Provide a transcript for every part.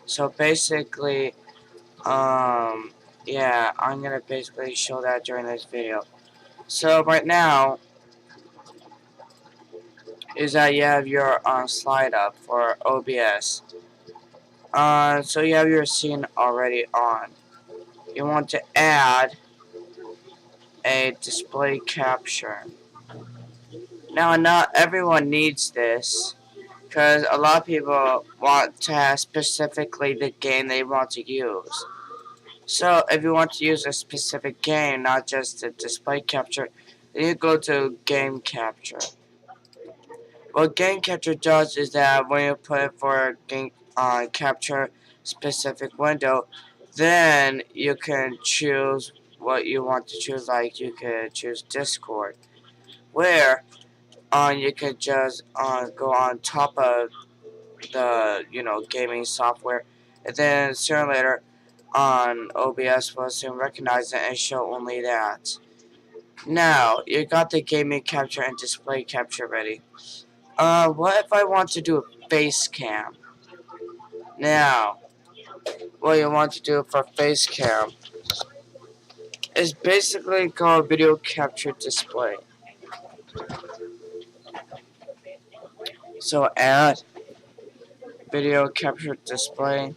So basically, yeah, I'm gonna basically show that during this video. So right now is that you have your slide up for OBS. So you have your scene already on. You want to add a display capture. Now, not everyone needs this because a lot of people want to have specifically the game they want to use. So, if you want to use a specific game, not just the display capture, then you go to game capture. What game capture does is that when you put it for game capture specific window, then you can choose what you want to choose. Like you could choose Discord, where you could just go on top of the gaming software, and then sooner or later on OBS will soon recognize it and show only that. Now you got the gaming capture and display capture ready. What if I want to do a face cam? Now, what you want to do for face cam is basically called video capture display. So add video capture display.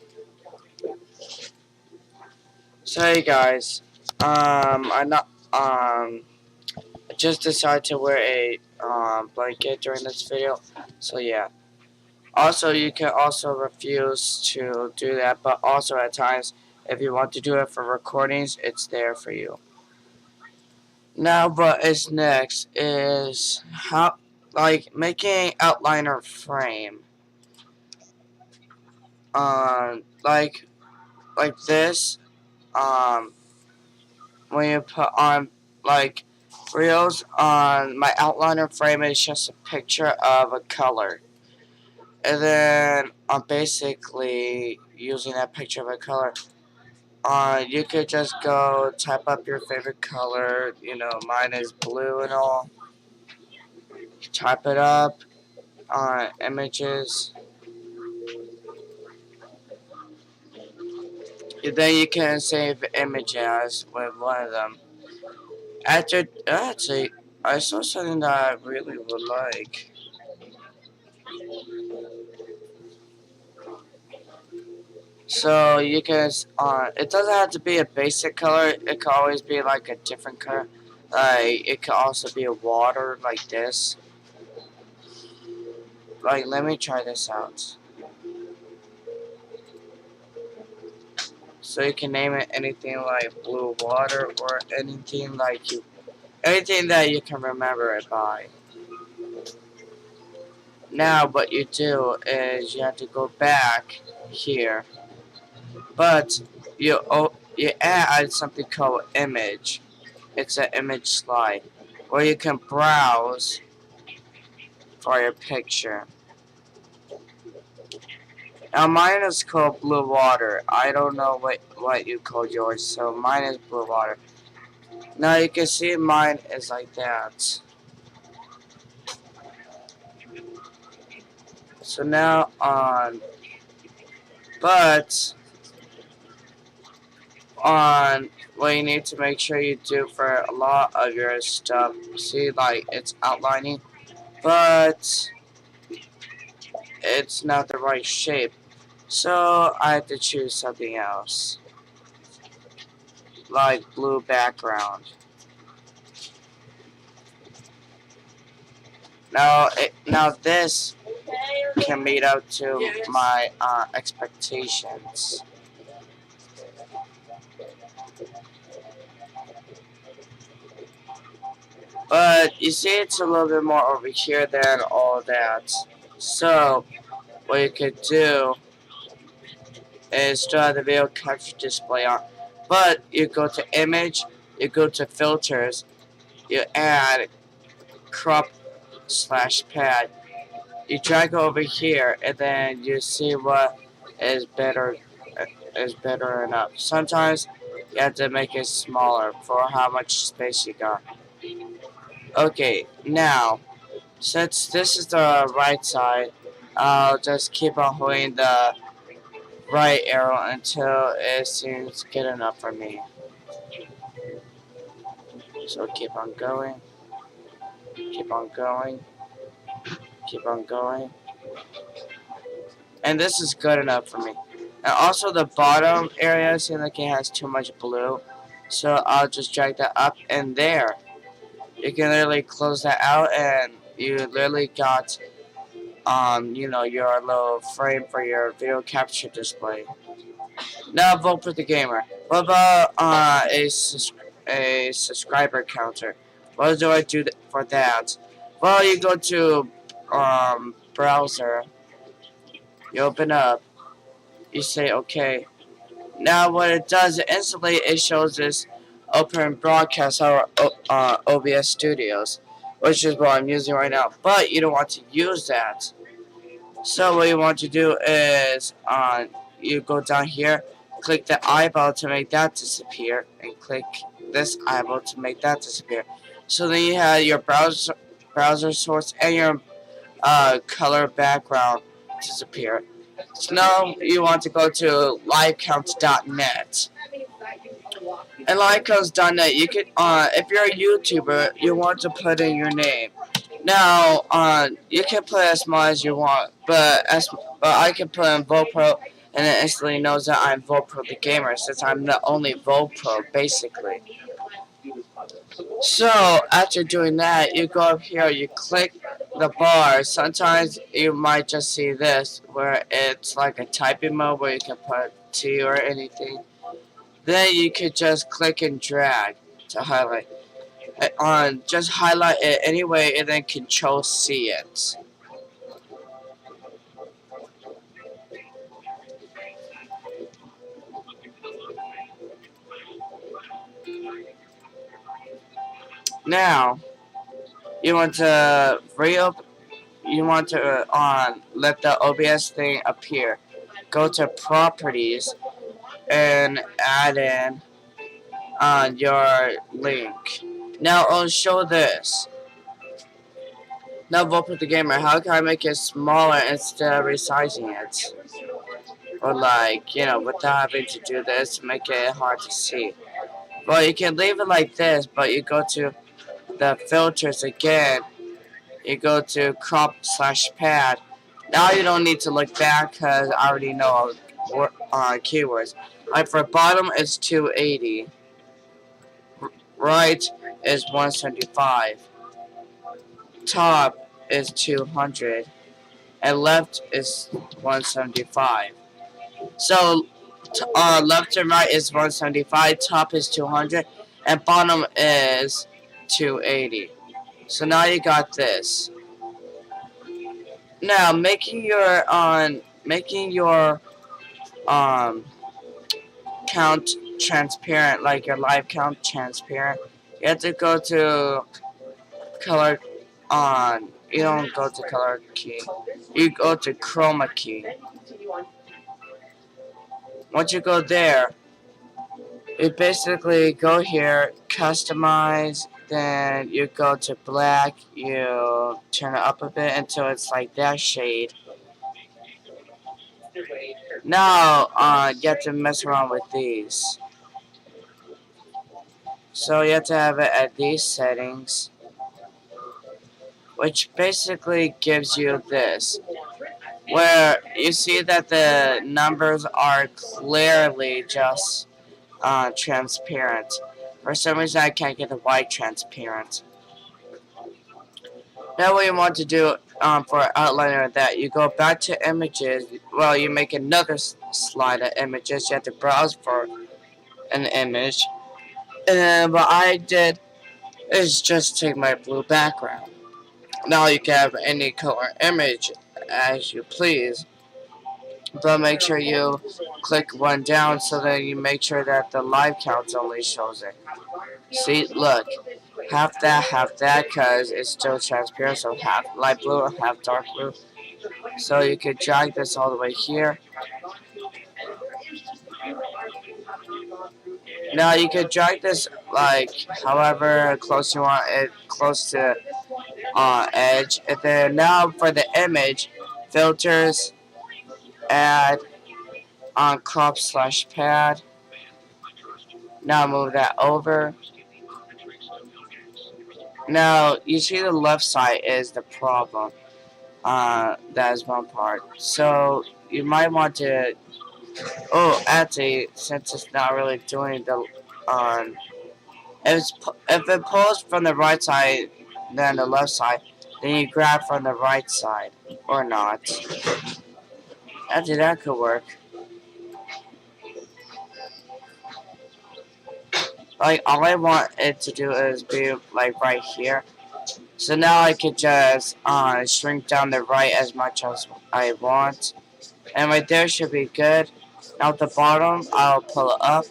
So hey guys, I not I just decided to wear a blanket during this video. So yeah. Also, you can also refuse to do that, but also at times, if you want to do it for recordings, it's there for you. Now, what is next is how, like, making outliner frame. Like, this. Um, when you put on like reels on my outliner frame, is just a picture of a color, and then I'm basically using that picture of a color. You could just go type up your favorite color. Mine is blue and all. Type it up on images. Then you can save image as with one of them. Actually, I saw something that I really would like. So you can, it doesn't have to be a basic color. It can always be like a different color. Like it could also be a water like this. Like let me try this out. So you can name it anything like blue water or anything that you can remember it by. Now what you do is you have to go back here, but you add something called image. It's an image slide where you can browse for your picture. Now mine is called blue water. I don't know what you call yours, so mine is blue water. Now you can see mine is like that. So now but on what you need to make sure you do for a lot of your stuff. See, like it's outlining, but it's not the right shape. So I have to choose something else, like blue background. Now this can meet up to my expectations. But you see, it's a little bit more over here than all that. So what you could do is still have the video capture display on, but you go to image, you go to filters, you add crop slash pad. You drag over here, and then you see what is better is better enough. Sometimes you have to make it smaller for how much space you got. Okay, now since this is the right side, I'll just keep on holding the right arrow until it seems good enough for me. So keep on going, keep on going, keep on going. And this is good enough for me. And also the bottom area seems like it has too much blue. So I'll just drag that up and there. You can literally close that out and you literally got your little frame for your video capture display. Now vote for the gamer. What about a subscriber counter? What do I do for that? Well, you go to browser, you open up, you say okay. Now what it does instantly, it shows this open broadcast or OBS Studios, which is what I'm using right now. But you don't want to use that. So what you want to do is you go down here, click the eyeball to make that disappear, and click this eyeball to make that disappear. So then you have your browser source and your color background disappear. So now you want to go to livecount.net. And livecount.net, you can if you're a YouTuber, you want to put in your name. Now, you can put as small as you want, but I can put in Vopro, and it instantly knows that I'm Vopro the gamer, since I'm the only Vopro basically. So after doing that, you go up here, you click the bar. Sometimes you might just see this, where it's like a typing mode where you can put T or anything. Then you could just click and drag to highlight. Just highlight it anyway, and then Control C it. Now you want to reopen. You want to let the OBS thing appear. Go to Properties and add in your link. Now I'll show this. Now vote with the gamer. How can I make it smaller instead of resizing it? Or without having to do this, make it hard to see. Well, you can leave it like this, but you go to the filters again. You go to crop/pad. Now you don't need to look back because I already know keywords. Like for bottom is 280. Right is 175. Top is 200. And left is 175. So left and right is 175. Top is 200. And bottom is 280. So now you got this. Now making your count transparent, like your live count transparent, you have to go to color on. You don't go to color key. You go to chroma key. Once you go there, you basically go here, customize, then you go to black, you turn it up a bit until it's like that shade. Now, you have to mess around with these. So you have to have it at these settings, which basically gives you this, where you see that the numbers are clearly just transparent. For some reason, I can't get the white transparent. Now what you want to do for outliner of that, you go back to images. Well, you make another slide of images. You have to browse for an image. And what I did is just take my blue background. Now you can have any color image as you please. But make sure you click one down so that you make sure that the live count only shows it. See, look. Half that, because it's still transparent, so half light blue or half dark blue. So you could drag this all the way here. Now you could drag this like however close you want it, close to edge. And then now for the image, filters, add on crop/pad. Now move that over. Now you see the left side is the problem. That is one part. So you might want to. Oh, actually, since it's not really doing the if it pulls from the right side, then the left side, then you grab from the right side or not. Actually, that could work. Like all I want it to do is be like right here. So now I could just shrink down the right as much as I want. And right there should be good. Now at the bottom, I'll pull it up.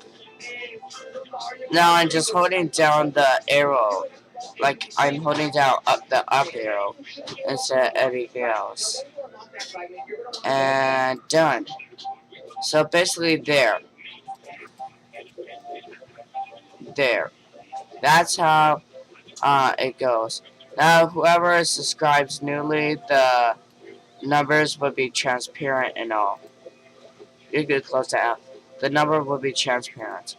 Now I'm just holding down the arrow. Like I'm holding down up the up arrow instead of anything else. And done. So basically there. That's how it goes. Now whoever subscribes newly, the numbers will be transparent and all. You could close that out. The number will be transparent.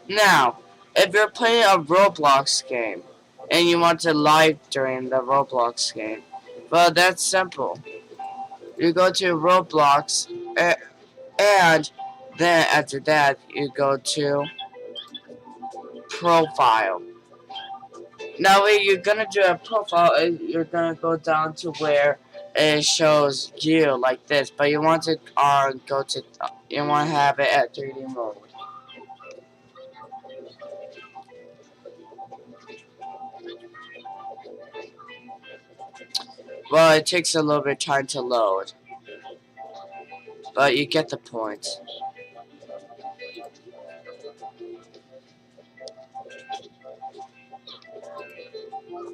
Now, if you're playing a Roblox game and you want to live during the Roblox game, well, that's simple. You go to Roblox and then after that you go to profile. Now, when you're gonna do a profile, you're gonna go down to where it shows you like this, but you want to you want to have it at 3D mode. Well, it takes a little bit of time to load, but you get the point.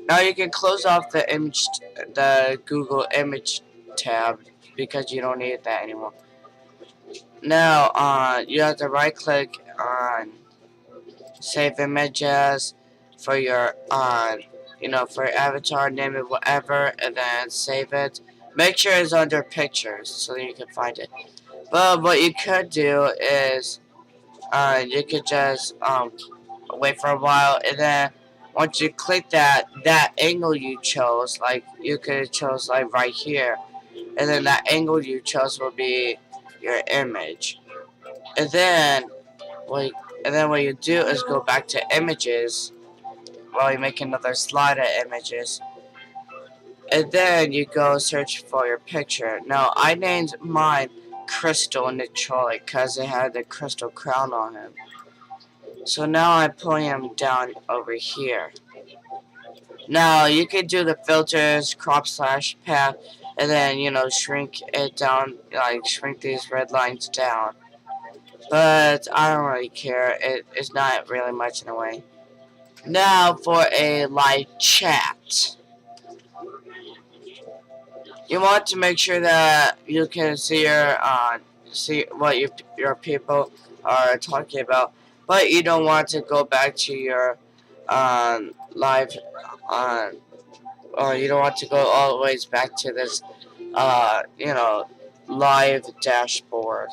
Now you can close off the Google image tab because you don't need that anymore. Now, you have to right click on save images for your, for your avatar, name it whatever, and then save it. Make sure it's under pictures so that you can find it. But what you could do is, you could just, wait for a while, and then once you click that angle you chose, like you could have chose like right here, and then that angle you chose will be your image. And then what what you do is go back to images while you make another slide of images. And then you go search for your picture. Now I named mine Crystal Detroit because it had the crystal crown on him. So now I'm pulling him down over here. Now you can do the filters, crop/path, and then shrink it down, like shrink these red lines down. But I don't really care. It's not really much in a way. Now for a live chat. You want to make sure that you can see what your people are talking about, but you don't want to go back to your live or you don't want to go all the ways back to this live dashboard.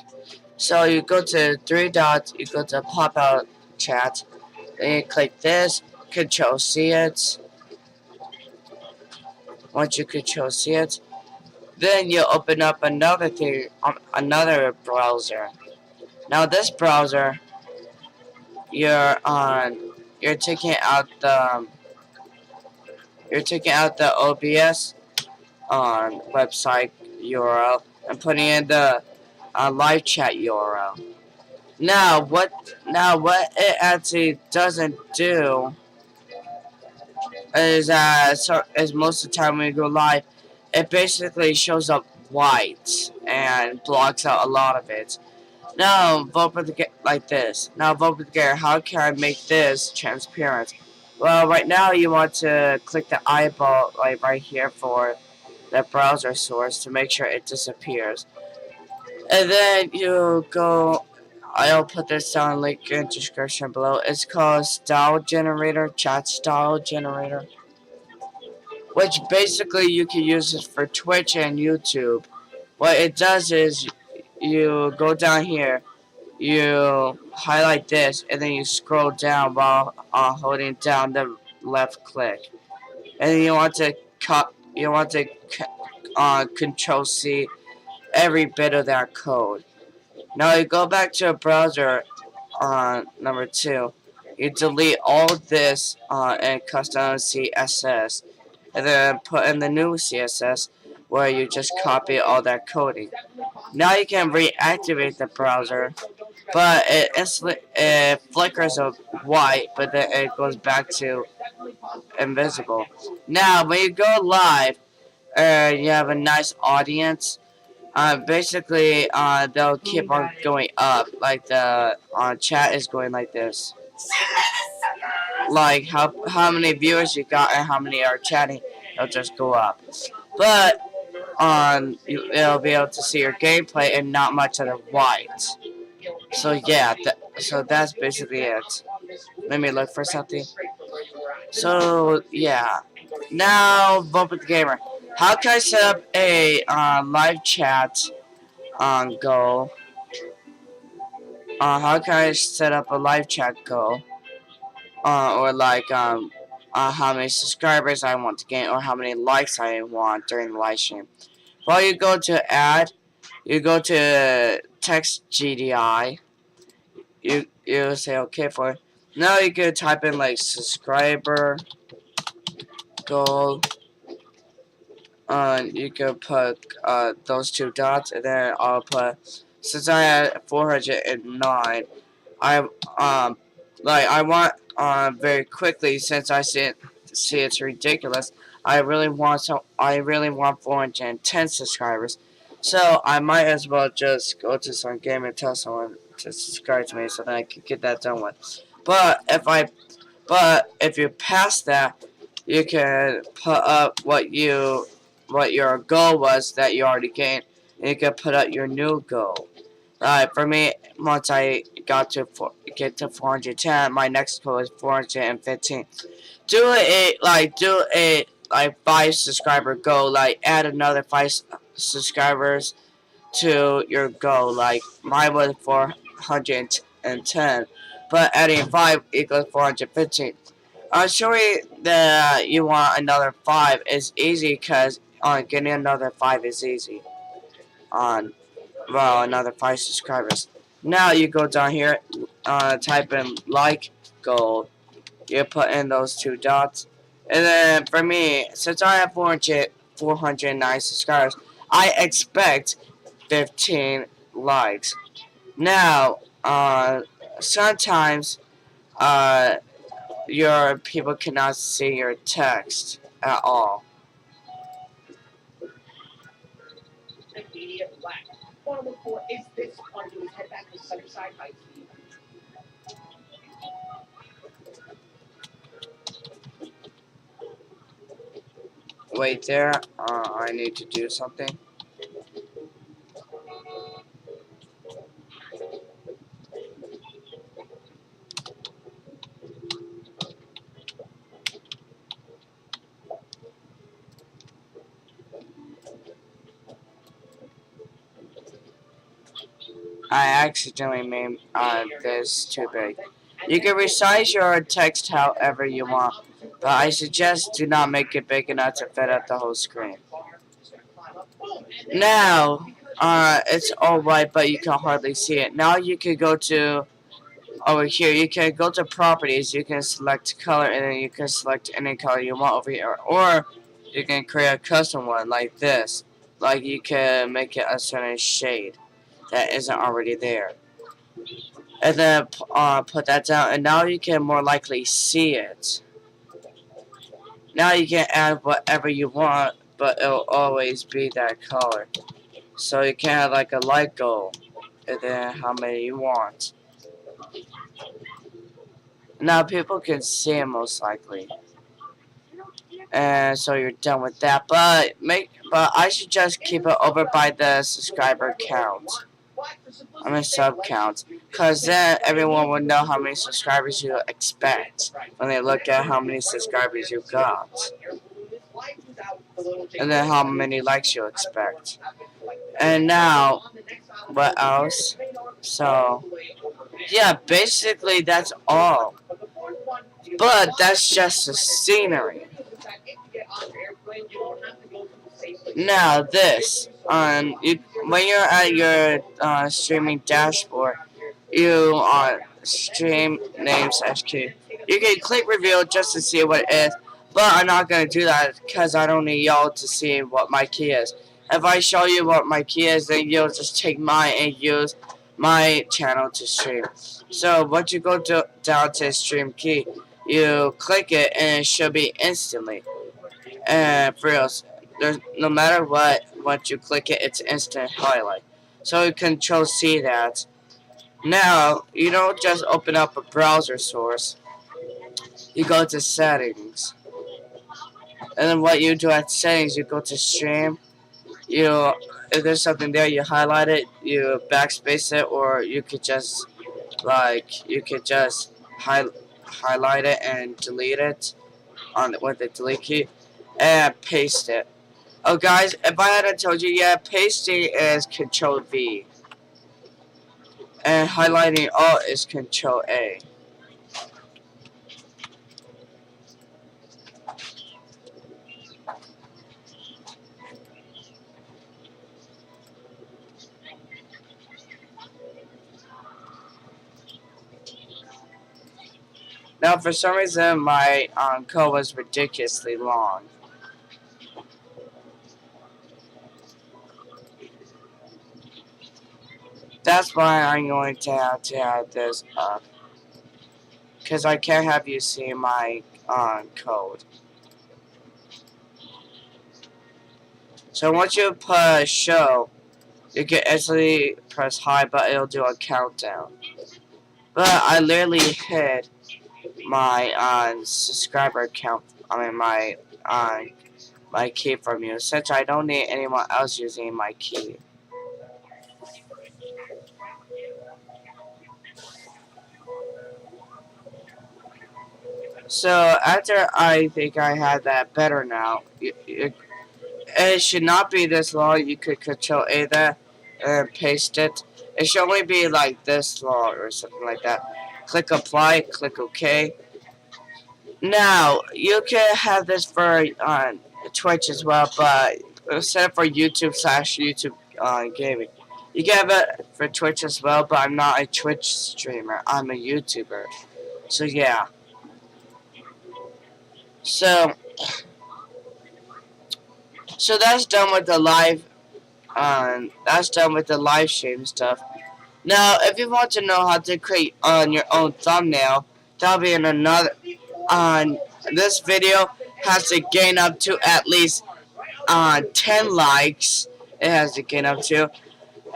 So you go to three dots, you go to pop out chat, then you click this, Control C it. Once you Control C it, then you open up another thing, another browser. Now this browser, you're taking out the OBS website URL and putting in the live chat URL. Now what it actually doesn't do is most of the time when you go live, it basically shows up white and blocks out a lot of it. Now Vopro like this. Now Vopro together. How can I make this transparent? Well, right now you want to click the eyeball like right here for the browser source to make sure it disappears. And then you go, I'll put this down link in the description below. It's called Style Generator, Chat Style Generator. Which basically you can use it for Twitch and YouTube. What it does is you go down here, you highlight this, and then you scroll down while holding down the left click. And then you want to cut. You want to Control C every bit of that code. Now you go back to a browser on number 2. You delete all this and custom CSS, and then put in the new CSS where you just copy all that coding. Now you can reactivate the browser, but it flickers of white, but then it goes back to invisible. Now when you go live, you have a nice audience. Basically, they'll keep on going up, like the chat is going like this. Like how many viewers you got and how many are chatting, it'll just go up. But you'll be able to see your gameplay and not much of the white. So yeah, so that's basically it. Let me look for something. So yeah, now vote with the gamer. How can I set up a live chat goal? How can I set up a live chat goal? Or like how many subscribers I want to gain, or how many likes I want during the live stream. Well, you go to add, you go to text GDI, you say okay for it. Now you could type in like subscriber goal. You could put those two dots, and then I'll put, since I had 409, I I want very quickly, since I see it's ridiculous. I really want 410 subscribers, so I might as well just go to some game and tell someone to subscribe to me so that I can get that done with. But if you pass that, you can put up what your goal was that you already gained, and you can put up your new goal. For me, once I get to 410, my next goal is 415. Do a like 5 subscriber goal. Like add another 5 subscribers to your goal. Like mine was 410, but adding 5 equals 415. Surely that you want another 5 is easy, because getting another 5 is easy. On Well, another 5 subscribers. Now you go down here, type in like goal. You put in those 2 dots, and then for me, since I have 409 subscribers, I expect 15 likes. Now, sometimes your people cannot see your text at all. Wait there. I need to do something. I accidentally made this too big. You can resize your text however you want, but I suggest do not make it big enough to fit up the whole screen. Now, it's alright, but you can hardly see it. Now you can go to over here. You can go to properties. You can select color, and then you can select any color you want over here, or you can create a custom one like this. Like you can make it a certain shade that isn't already there, and then put that down, and now you can more likely see it. Now you can add whatever you want, but it'll always be that color. So you can have like a light goal, and then how many you want. Now people can see it most likely, and so you're done with that. But I should just keep it over by the subscriber count. I mean sub count, because then everyone will know how many subscribers you expect when they look at how many subscribers you got, and then how many likes you expect. And now What else? So, yeah, basically that's all. But that's just the scenery. Now this, when you're at your streaming dashboard, you stream names SQ. You can click reveal just to see what it is, but I'm not gonna do that because I don't need y'all to see what my key is. If I show you what my key is, then you'll just take mine and use my channel to stream. So once you go down to stream key, you click it and it should be instantly. And for real, there's no matter what, once you click it, it's instant highlight. So you control C that. Now, you don't just open up a browser source. You go to settings. And then what you do at settings, you go to stream. You, if there's something there, you highlight it, you backspace it, or you could just, highlight it and delete it with the delete key and paste it. Oh, guys, if I hadn't told you yet, pasting is Control V. And highlighting all is Control A. Now, for some reason, my code was ridiculously long. That's why I'm going to have this up. Because I can't have you see my code. So once you push show, you can instantly press high, but it'll do a countdown. But I literally hid my subscriber count. I mean my key from you, since I don't need anyone else using my key. So after I think I had that better now, it should not be this long. You could Control A that and paste it. It should only be like this long or something like that. Click apply, click OK. Now you can have this for Twitch as well, but set it for YouTube/YouTube gaming. You can have it for Twitch as well, but I'm not a Twitch streamer. I'm a YouTuber. So yeah. So that's done with the live. That's done with the live stream stuff. Now, if you want to know how to create your own thumbnail, that'll be in another. On this video has to gain up to at least 10 likes. It has to gain up to,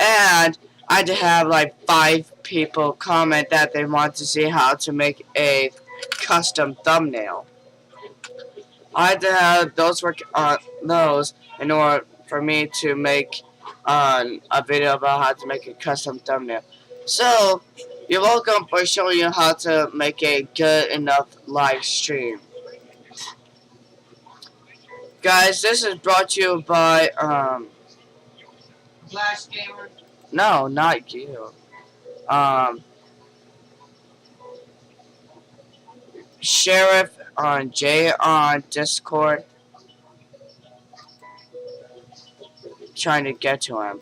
and I had to have like 5 people comment that they want to see how to make a custom thumbnail. I had to have those work on those in order for me to make a video about how to make a custom thumbnail. So, you're welcome for showing you how to make a good enough live stream. Guys, this is brought to you by, Flash Gamer? No, not you. Sheriff on J on Discord. Trying to get to him.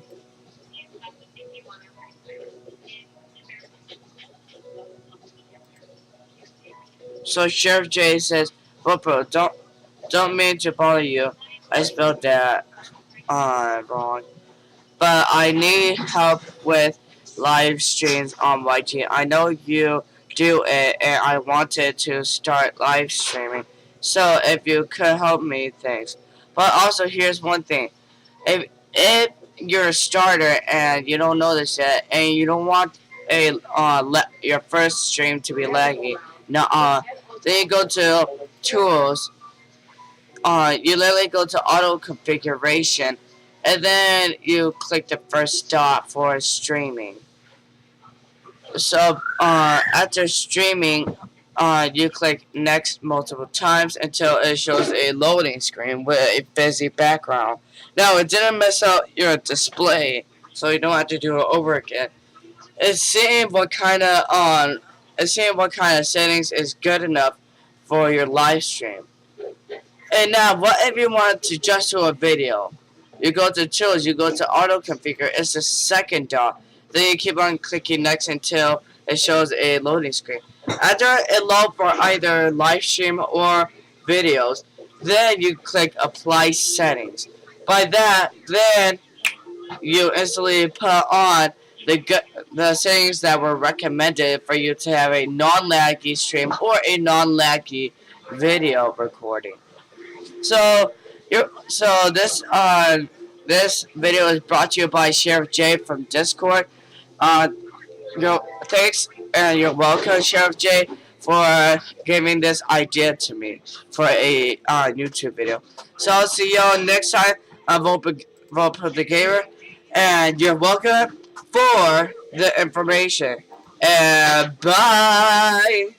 So Sheriff J says, Vopro, don't mean to bother you. I spelled that wrong. But I need help with live streams on YT. I know you do it, and I wanted to start live streaming. So if you could help me, thanks. But also, here's one thing: if you're a starter and you don't know this yet, and you don't want your first stream to be laggy, then you go to tools. You literally go to auto configuration, and then you click the first dot for streaming. So after streaming, you click next multiple times until it shows a loading screen with a busy background. Now it didn't mess up your display, so you don't have to do it over again. It's seeing what kind of it's seeing what kind of settings is good enough for your live stream. And now, what if you want to just do a video? You go to tools, you go to auto configure. It's the second dot. Then you keep on clicking next until it shows a loading screen. After it loads for either live stream or videos, then you click apply settings. By that, then you instantly put on the settings that were recommended for you to have a non-laggy stream or a non-laggy video recording. So this video is brought to you by Sheriff J from Discord. Uh, thanks and you're welcome, Sheriff J, for giving this idea to me for a YouTube video. So I'll see y'all next time on Vopro the Gamer, and you're welcome for the information. And bye.